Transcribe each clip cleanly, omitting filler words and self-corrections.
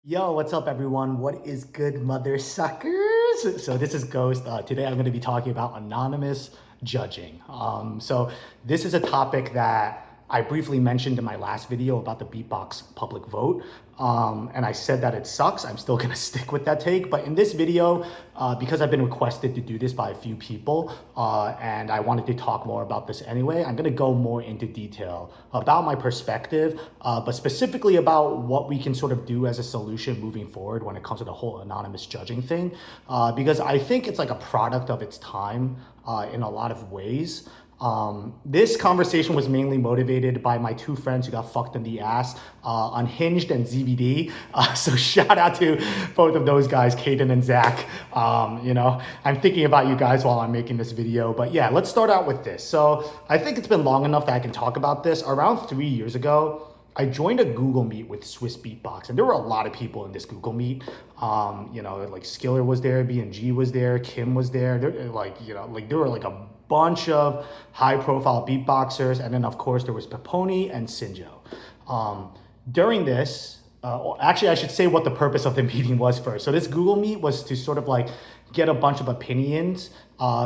Yo, what's up everyone? What is good, mother suckers? So this is Ghost. Today I'm going to be talking about anonymous judging. So this is a topic that I briefly mentioned in my last video about the Beatbox public vote. And I said that it sucks. I'm still going to stick with that take. But in this video, because I've been requested to do this by a few people, and I wanted to talk more about this anyway, I'm going to go more into detail about my perspective, but specifically about what we can sort of do as a solution moving forward when it comes to the whole anonymous judging thing. Because I think it's like a product of its time in a lot of ways. This conversation was mainly motivated by my two friends who got fucked in the ass, Unhinged and ZVD. So shout out to both of those guys, Caden and Zach. I'm thinking about you guys while I'm making this video, but yeah, let's start out with this. So I think it's been long enough that I can talk about this. Around 3 years ago, I joined a Google Meet with Swissbeatbox, and there were a lot of people in this Google Meet. Like Skiller was there, BNG was there, Kim was there. There were like a bunch of high-profile beatboxers, and then of course there was Pono and Sinjo. During this, actually, I should say what the purpose of the meeting was first. So this Google Meet was to sort of like get a bunch of opinions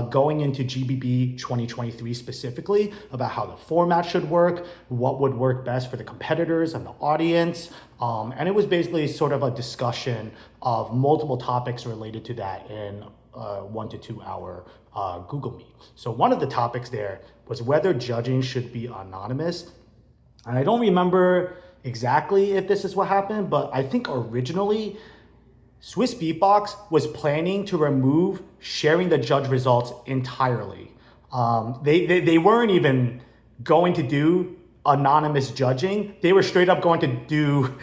going into GBB 2023 specifically about how the format should work, what would work best for the competitors and the audience. And it was basically sort of a discussion of multiple topics related to that in 1 to 2 hour Google Meet. So one of the topics there was whether judging should be anonymous. And I don't remember exactly if this is what happened, but I think originally Swissbeatbox was planning to remove sharing the judge results entirely. They weren't even going to do anonymous judging. They were straight up going to do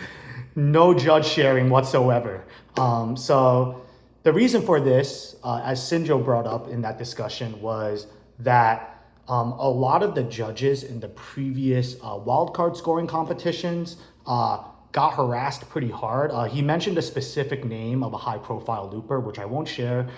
no judge sharing whatsoever. So the reason for this, as Sinjo brought up in that discussion, was that a lot of the judges in the previous wildcard scoring competitions got harassed pretty hard. He mentioned a specific name of a high-profile looper, which I won't share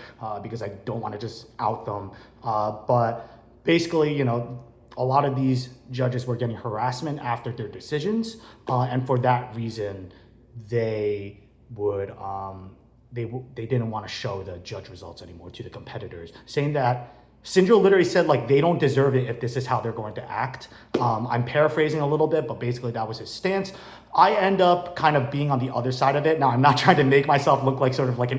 because I don't want to just out them. But basically, a lot of these judges were getting harassment after their decisions, and for that reason, they would they didn't want to show the judge results anymore to the competitors, saying that Sinjo literally said like they don't deserve it if this is how they're going to act. I'm paraphrasing a little bit, but basically that was his stance. I end up kind of being on the other side of it. Now, I'm not trying to make myself look like sort of like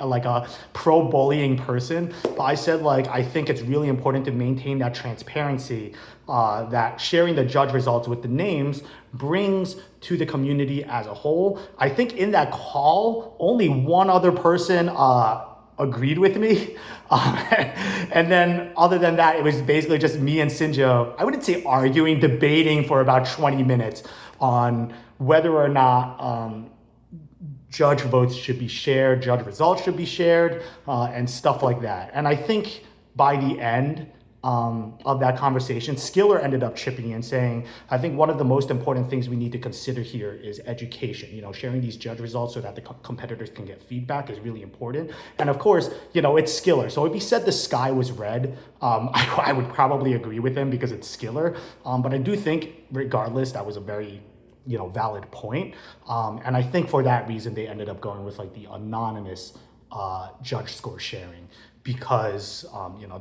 like a pro-bullying person, but I said like I think it's really important to maintain that transparency that sharing the judge results with the names brings to the community as a whole. I think in that call, only one other person agreed with me. And then other than that, it was basically just me and Sinjo, I wouldn't say arguing, debating for about 20 minutes on whether or not judge votes should be shared, judge results should be shared, and stuff like that. And I think by the end of that conversation, Skiller ended up chipping in saying, I think one of the most important things we need to consider here is education. Sharing these judge results so that the competitors can get feedback is really important. And of course, it's Skiller. So if he said the sky was red, I would probably agree with him because it's Skiller. But I do think regardless, that was a very valid point. And I think for that reason, they ended up going with like the anonymous judge score sharing, because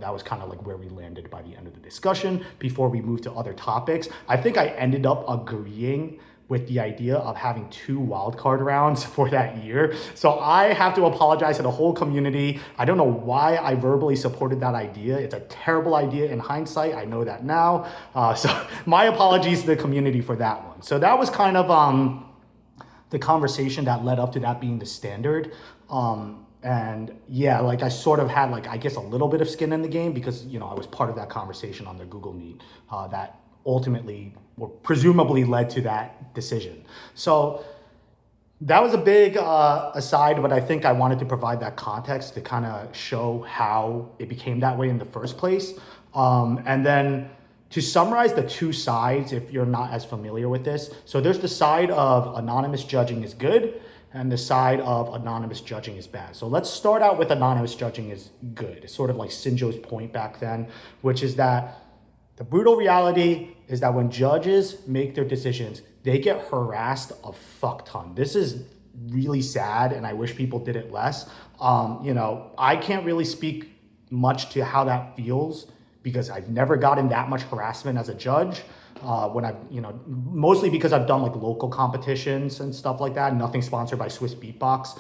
that was kind of like where we landed by the end of the discussion before we moved to other topics. I think I ended up agreeing with the idea of having 2 wildcard rounds for that year. So I have to apologize to the whole community. I don't know why I verbally supported that idea. It's a terrible idea in hindsight. I know that now. So my apologies to the community for that one. So that was kind of the conversation that led up to that being the standard. And yeah, like I sort of had like, I guess a little bit of skin in the game because, I was part of that conversation on the Google Meet that ultimately or presumably led to that decision. So that was a big aside, but I think I wanted to provide that context to kind of show how it became that way in the first place. And then to summarize the two sides, if you're not as familiar with this, so there's the side of anonymous judging is good, and the side of anonymous judging is bad. So let's start out with anonymous judging is good. It's sort of like Sinjo's point back then, which is that the brutal reality is that when judges make their decisions, they get harassed a fuck ton. This is really sad, and I wish people did it less. I can't really speak much to how that feels because I've never gotten that much harassment as a judge. When I've, mostly because I've done like local competitions and stuff like that, nothing sponsored by Swissbeatbox.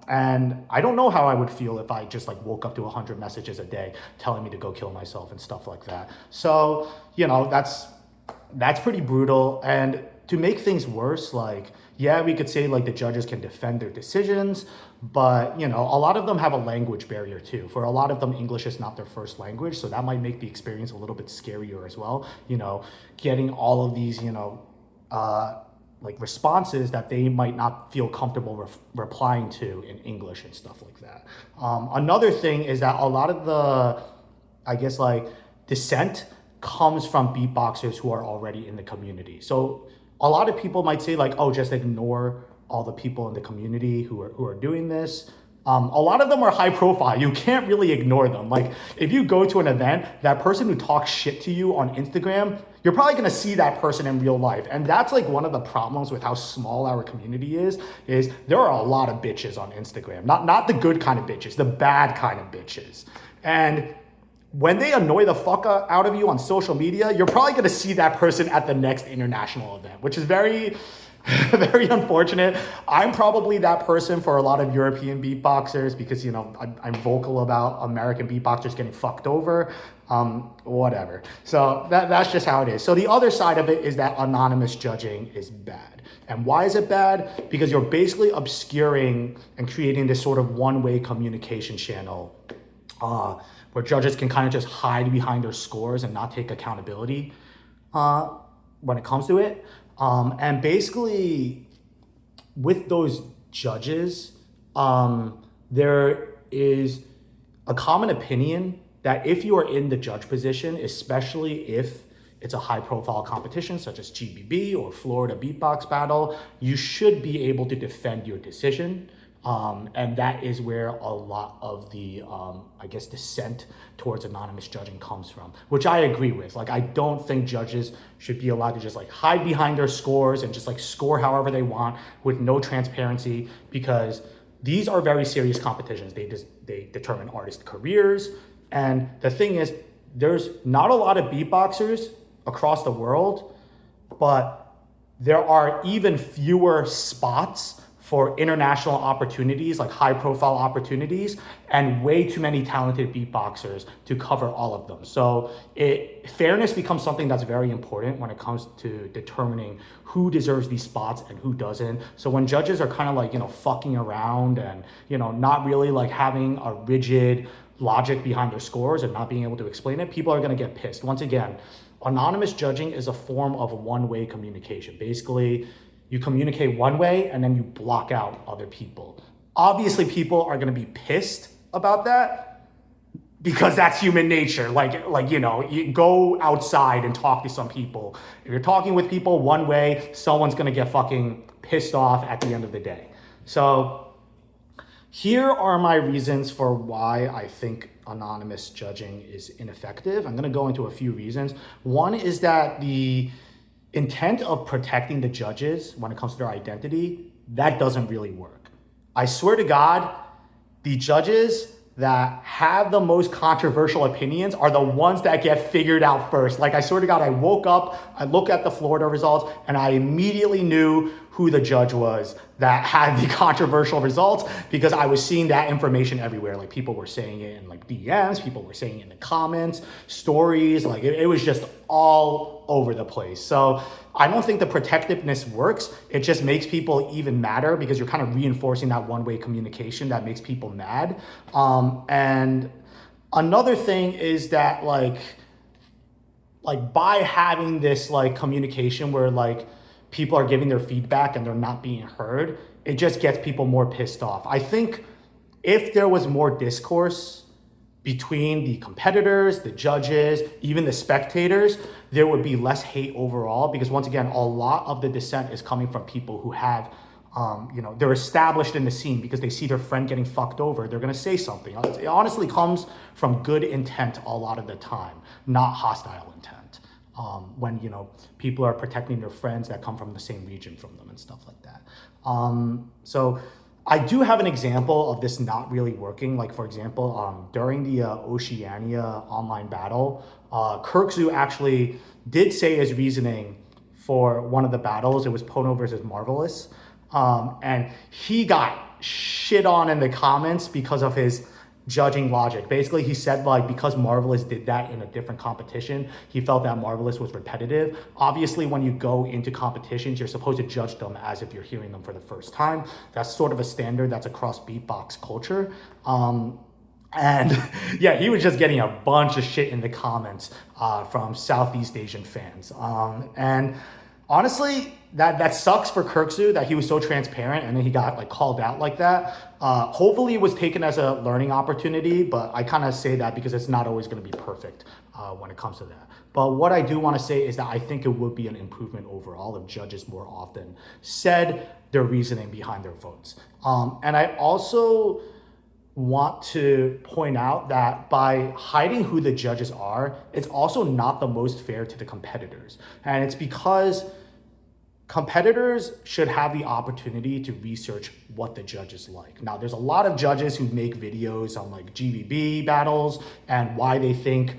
And I don't know how I would feel if I just like woke up to 100 messages a day telling me to go kill myself and stuff like that. So, that's pretty brutal. And to make things worse, like, yeah, we could say like the judges can defend their decisions, but a lot of them have a language barrier too. For a lot of them, English is not their first language, so that might make the experience a little bit scarier as well. Getting all of these, like responses that they might not feel comfortable replying to in English and stuff like that. Another thing is that a lot of the, I guess like dissent comes from beatboxers who are already in the community. So a lot of people might say like, oh, just ignore all the people in the community who are doing this. A lot of them are high profile. You can't really ignore them. Like if you go to an event, that person who talks shit to you on Instagram, you're probably gonna see that person in real life. And that's like one of the problems with how small our community is there are a lot of bitches on Instagram. Not the good kind of bitches, the bad kind of bitches. And when they annoy the fuck out of you on social media, you're probably gonna see that person at the next international event, which is very, very unfortunate. I'm probably that person for a lot of European beatboxers because, I'm vocal about American beatboxers getting fucked over, whatever. So that's just how it is. So the other side of it is that anonymous judging is bad. And why is it bad? Because you're basically obscuring and creating this sort of one-way communication channel where judges can kind of just hide behind their scores and not take accountability when it comes to it. And basically, with those judges, there is a common opinion that if you are in the judge position, especially if it's a high-profile competition such as GBB or Florida Beatbox Battle, you should be able to defend your decision. And that is where a lot of the, dissent towards anonymous judging comes from, which I agree with. Like, I don't think judges should be allowed to just like hide behind their scores and just like score however they want with no transparency, because these are very serious competitions. They determine artist careers. And the thing is, there's not a lot of beatboxers across the world, but there are even fewer spots for international opportunities, like high profile opportunities, and way too many talented beatboxers to cover all of them. So fairness becomes something that's very important when it comes to determining who deserves these spots and who doesn't. So when judges are kind of like, fucking around and, not really like having a rigid logic behind their scores and not being able to explain it, people are gonna get pissed. Once again, anonymous judging is a form of one-way communication. Basically, you communicate one way and then you block out other people. Obviously, people are gonna be pissed about that because that's human nature. You go outside and talk to some people. If you're talking with people one way, someone's gonna get fucking pissed off at the end of the day. So here are my reasons for why I think anonymous judging is ineffective. I'm gonna go into a few reasons. One is that the intent of protecting the judges when it comes to their identity, that doesn't really work. I swear to God, the judges that have the most controversial opinions are the ones that get figured out first. Like, I swear to God, I woke up, I look at the Florida results, and I immediately knew who the judge was that had the controversial results, because I was seeing that information everywhere. Like, people were saying it in like DMs, people were saying it in the comments, stories, like it was just all over the place. So I don't think the protectiveness works. It just makes people even madder because you're kind of reinforcing that one-way communication that makes people mad. And another thing is that like by having this like communication where like people are giving their feedback and they're not being heard, it just gets people more pissed off. I think if there was more discourse between the competitors, the judges, even the spectators, there would be less hate overall, because once again, a lot of the dissent is coming from people who have, they're established in the scene because they see their friend getting fucked over. They're gonna say something. It honestly comes from good intent a lot of the time, not hostile intent. when, you know, people are protecting their friends that come from the same region from them and stuff like that. So I do have an example of this not really working. Like, for example, during the Oceania online battle, Kirkzu actually did say his reasoning for one of the battles. It was Pono versus Marvelous. And he got shit on in the comments because of his judging logic. Basically, he said, like, because Marvelous did that in a different competition, he felt that Marvelous was repetitive. Obviously, when you go into competitions, you're supposed to judge them as if you're hearing them for the first time. That's sort of a standard that's across beatbox culture. And yeah, he was just getting a bunch of shit in the comments from Southeast Asian fans. And honestly, that sucks for Kirkzu that he was so transparent and then he got like called out like that. Hopefully it was taken as a learning opportunity, but I kind of say that because it's not always going to be perfect when it comes to that. But what I do want to say is that I think it would be an improvement overall if judges more often said their reasoning behind their votes. And I also want to point out that by hiding who the judges are, it's also not the most fair to the competitors. And it's because competitors should have the opportunity to research what the judges like. Now, there's a lot of judges who make videos on like GVB battles and why they think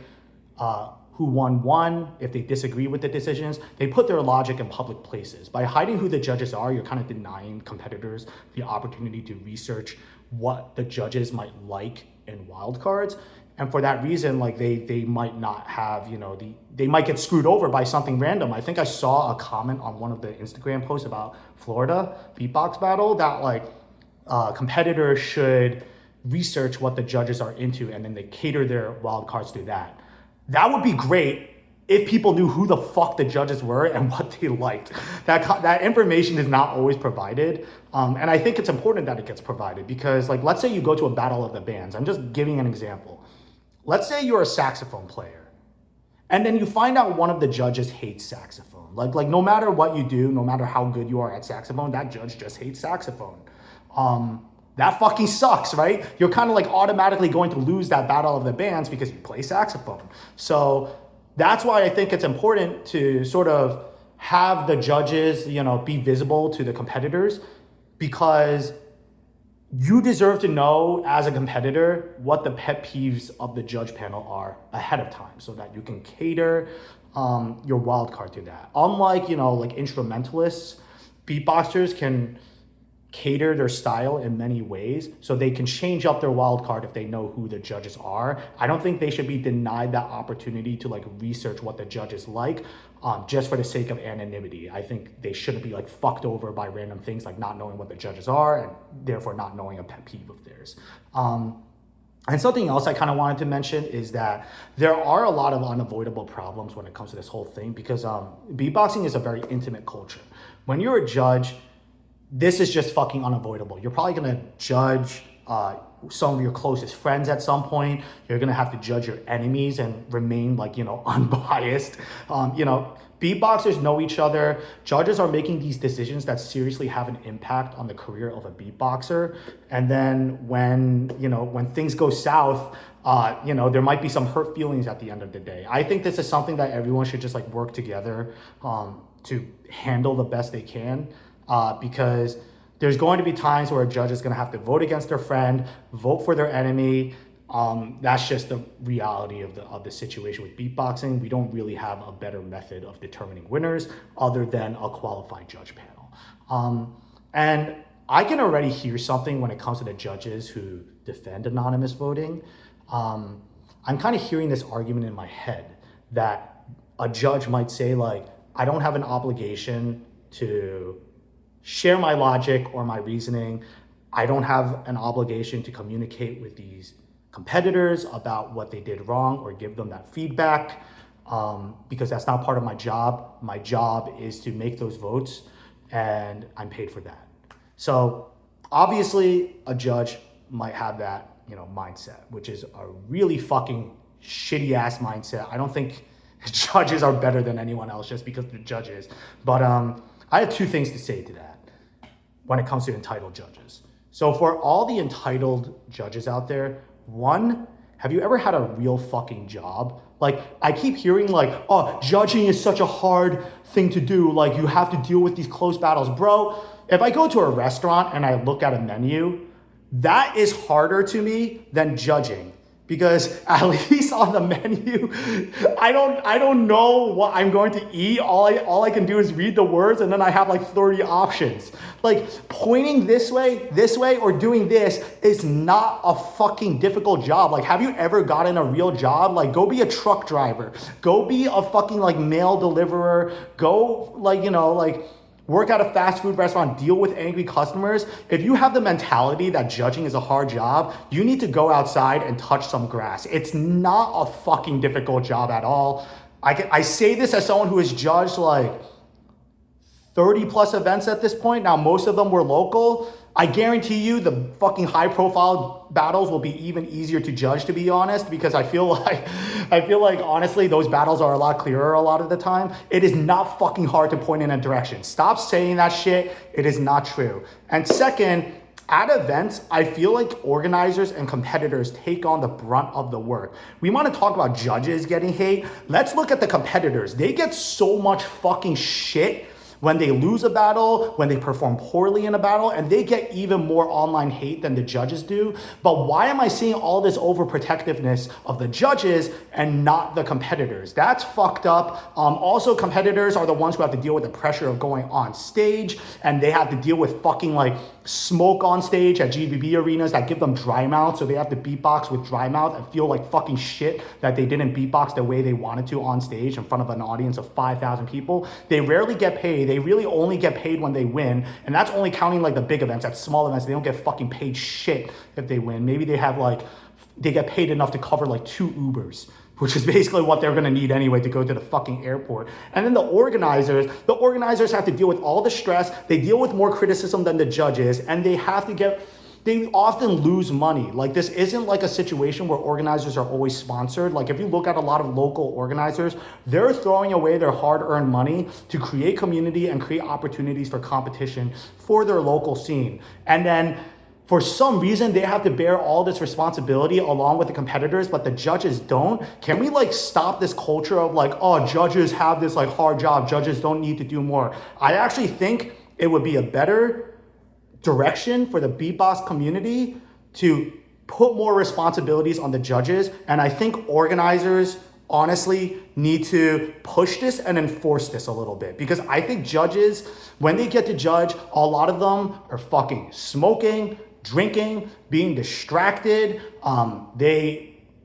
who won, if they disagree with the decisions. They put their logic in public places. By hiding who the judges are, you're kind of denying competitors the opportunity to research what the judges might like in wildcards. And for that reason, like they might not have, you know, they might get screwed over by something random. I think I saw a comment on one of the Instagram posts about Florida beatbox battle that like competitors should research what the judges are into and then they cater their wildcards to that. That would be great if people knew who the fuck the judges were and what they liked. That information is not always provided. And I think it's important that it gets provided because, like, let's say you go to a battle of the bands. I'm just giving an example. Let's say you're a saxophone player and then you find out one of the judges hates saxophone. Like no matter what you do, no matter how good you are at saxophone, that judge just hates saxophone. That fucking sucks, right? You're kind of like automatically going to lose that battle of the bands because you play saxophone. So that's why I think it's important to sort of have the judges, you know, be visible to the competitors because you deserve to know as a competitor what the pet peeves of the judge panel are ahead of time so that you can cater your wild card to that. Unlike, you know, like instrumentalists, beatboxers can cater their style in many ways so they can change up their wild card if they know who the judges are. I don't think they should be denied that opportunity to like research what the judges like just for the sake of anonymity. I think they shouldn't be like fucked over by random things like not knowing what the judges are and therefore not knowing a pet peeve of theirs. And something else I kind of wanted to mention is that there are a lot of unavoidable problems when it comes to this whole thing because beatboxing is a very intimate culture. When you're a judge, this is just fucking unavoidable. You're probably gonna judge some of your closest friends at some point. You're gonna have to judge your enemies and remain like, you know, unbiased. You know, beatboxers know each other. Judges are making these decisions that seriously have an impact on the career of a beatboxer. And then when, you know, when things go south, you know, there might be some hurt feelings at the end of the day. I think this is something that everyone should just like work together to handle the best they can. Because there's going to be times where a judge is going to have to vote against their friend, vote for their enemy. That's just the reality of the situation with beatboxing. We don't really have a better method of determining winners other than a qualified judge panel. And I can already hear something when it comes to the judges who defend anonymous voting. I'm kind of hearing this argument in my head that a judge might say like, I don't have an obligation to share my logic or my reasoning. I don't have an obligation to communicate with these competitors about what they did wrong or give them that feedback because that's not part of my job. My job is to make those votes and I'm paid for that. So obviously a judge might have that, you know, mindset, which is a really fucking shitty ass mindset. I don't think judges are better than anyone else just because they're judges. But I have two things to say to that when it comes to entitled judges. So for all the entitled judges out there, one, have you ever had a real fucking job? Like, I keep hearing like, oh, judging is such a hard thing to do. Like, you have to deal with these close battles. Bro, if I go to a restaurant and I look at a menu, that is harder to me than judging. Because at least on the menu, I don't know what I'm going to eat. All I can do is read the words, and then I have like 30 options. Like, pointing this way, or doing this is not a fucking difficult job. Like, have you ever gotten a real job? Like, go be a truck driver. Go be a fucking like mail deliverer. Go like, work at a fast food restaurant, deal with angry customers. If you have the mentality that judging is a hard job, you need to go outside and touch some grass. It's not a fucking difficult job at all. I say this as someone who has judged like 30 plus events at this point. Now, most of them were local. I guarantee you the fucking high profile battles will be even easier to judge, to be honest, because I feel like honestly, those battles are a lot clearer a lot of the time. It is not fucking hard to point in a direction. Stop saying that shit. It is not true. And second, at events, I feel like organizers and competitors take on the brunt of the work. We want to talk about judges getting hate. Let's look at the competitors. They get so much fucking shit when they lose a battle, when they perform poorly in a battle, and they get even more online hate than the judges do. But why am I seeing all this overprotectiveness of the judges and not the competitors? That's fucked up. Also, competitors are the ones who have to deal with the pressure of going on stage, and they have to deal with fucking like smoke on stage at GBB arenas that give them dry mouth, so they have to beatbox with dry mouth and feel like fucking shit that they didn't beatbox the way they wanted to on stage in front of an audience of 5,000 people. They rarely get paid. They really only get paid when they win, and that's only counting like the big events. At small events, they don't get fucking paid shit if they win. Maybe they get paid enough to cover like 2 Ubers, which is basically what they're gonna need anyway to go to the fucking airport. And then the organizers have to deal with all the stress. They deal with more criticism than the judges, and they often lose money. Like, this isn't like a situation where organizers are always sponsored. Like, if you look at a lot of local organizers, they're throwing away their hard-earned money to create community and create opportunities for competition for their local scene. And then for some reason, they have to bear all this responsibility along with the competitors, but the judges don't. Can we like stop this culture of like, oh, judges have this like hard job, judges don't need to do more? I actually think it would be a better direction for the beatbox community to put more responsibilities on the judges. And I think organizers honestly need to push this and enforce this a little bit, because I think judges, when they get to judge, a lot of them are fucking smoking, drinking, being distracted.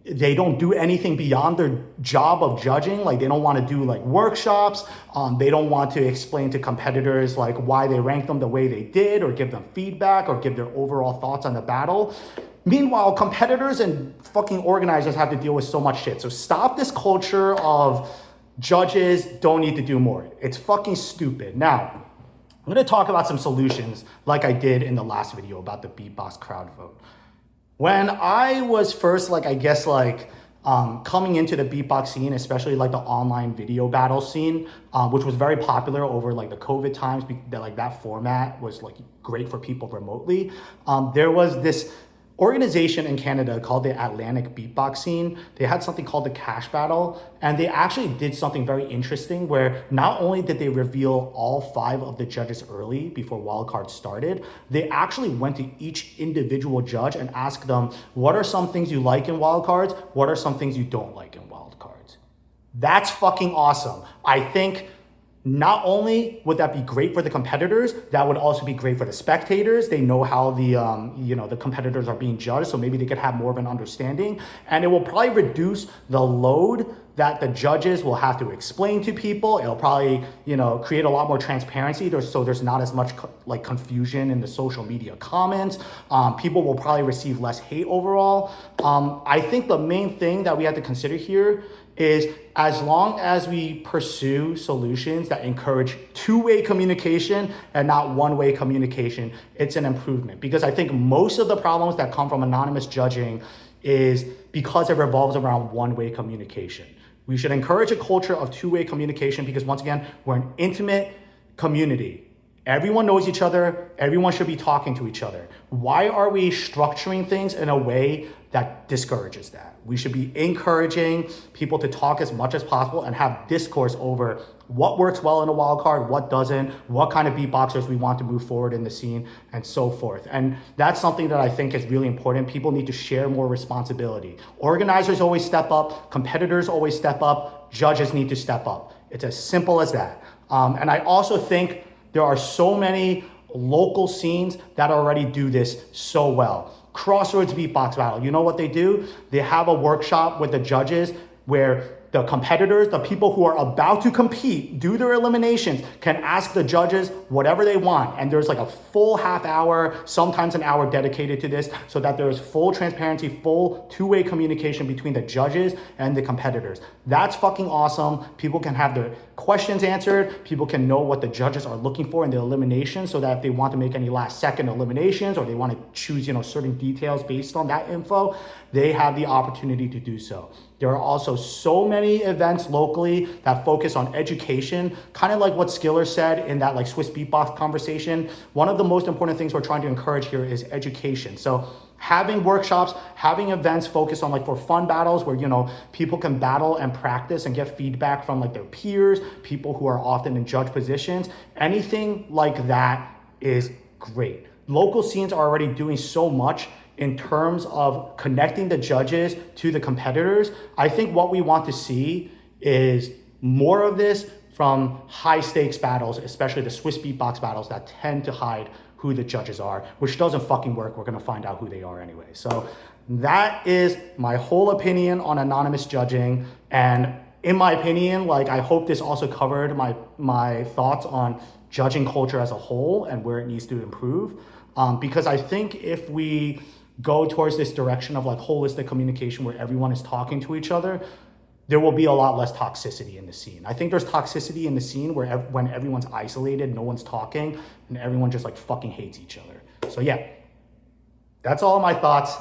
They don't do anything beyond their job of judging. Like, they don't want to do like workshops. They don't want to explain to competitors like why they ranked them the way they did, or give them feedback, or give their overall thoughts on the battle. Meanwhile, competitors and fucking organizers have to deal with so much shit. So stop this culture of judges don't need to do more. It's fucking stupid. Now, I'm gonna talk about some solutions like I did in the last video about the beatbox crowd vote. When I was first, coming into the beatbox scene, especially like the online video battle scene, which was very popular over like the COVID times, that format was like great for people remotely. There was this organization in Canada called the Atlantic Beatbox Scene. They had something called the Cash Battle, and they actually did something very interesting where not only did they reveal all 5 of the judges early before wildcard started, they actually went to each individual judge and asked them, what are some things you like in wildcards? What are some things you don't like in wildcards? That's fucking awesome. I think not only would that be great for the competitors, that would also be great for the spectators. They know how the competitors are being judged, so maybe they could have more of an understanding. And it will probably reduce the load that the judges will have to explain to people. It'll probably, create a lot more transparency, so there's not as much confusion in the social media comments. People will probably receive less hate overall. I think the main thing that we have to consider here is, as long as we pursue solutions that encourage 2-way communication and not 1-way communication, it's an improvement. Because I think most of the problems that come from anonymous judging is because it revolves around 1-way communication. We should encourage a culture of 2-way communication, because once again, we're an intimate community. Everyone knows each other. Everyone should be talking to each other. Why are we structuring things in a way that discourages that? We should be encouraging people to talk as much as possible and have discourse over what works well in a wild card, what doesn't, what kind of beatboxers we want to move forward in the scene, and so forth. And that's something that I think is really important. People need to share more responsibility. Organizers always step up, competitors always step up, judges need to step up. It's as simple as that. And I also think there are so many local scenes that already do this so well. Crossroads Beatbox Battle, you know what they do? They have a workshop with the judges where the competitors, the people who are about to compete, do their eliminations, can ask the judges whatever they want. And there's like a full half hour, sometimes an hour dedicated to this, so that there's full transparency, full two-way communication between the judges and the competitors. That's fucking awesome. People can have their questions answered. People can know what the judges are looking for in the elimination, so that if they want to make any last second eliminations or they want to choose, certain details based on that info, they have the opportunity to do so. There are also so many events locally that focus on education, kind of like what Skiller said in that like Swissbeatbox conversation. One of the most important things we're trying to encourage here is education. So having workshops, having events focused on like for fun battles where, people can battle and practice and get feedback from like their peers, people who are often in judge positions, anything like that is great. Local scenes are already doing so much in terms of connecting the judges to the competitors. I think what we want to see is more of this from high stakes battles, especially the Swissbeatbox battles that tend to hide who the judges are, which doesn't fucking work. We're gonna find out who they are anyway. So that is my whole opinion on anonymous judging. And in my opinion, I hope this also covered my thoughts on judging culture as a whole and where it needs to improve. Because I think if we go towards this direction of holistic communication where everyone is talking to each other, there will be a lot less toxicity in the scene. I think there's toxicity in the scene when everyone's isolated, no one's talking, and everyone just fucking hates each other. So yeah, that's all my thoughts.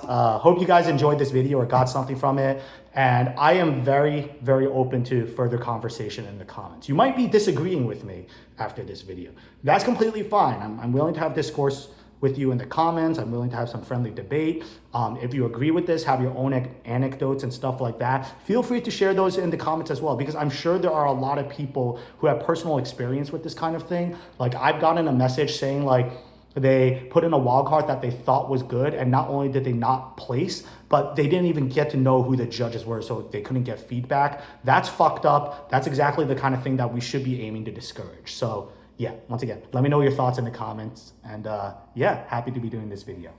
Hope you guys enjoyed this video or got something from it. And I am very, very open to further conversation in the comments. You might be disagreeing with me after this video. That's completely fine. I'm willing to have discourse with you in the comments. I'm willing to have some friendly debate. If you agree with this, have your own anecdotes and stuff like that, feel free to share those in the comments as well, because I'm sure there are a lot of people who have personal experience with this kind of thing. I've gotten a message saying they put in a wild card that they thought was good, and not only did they not place, but they didn't even get to know who the judges were, so they couldn't get feedback. That's fucked up. That's exactly the kind of thing that we should be aiming to discourage. So yeah, once again, let me know your thoughts in the comments. And yeah, happy to be doing this video.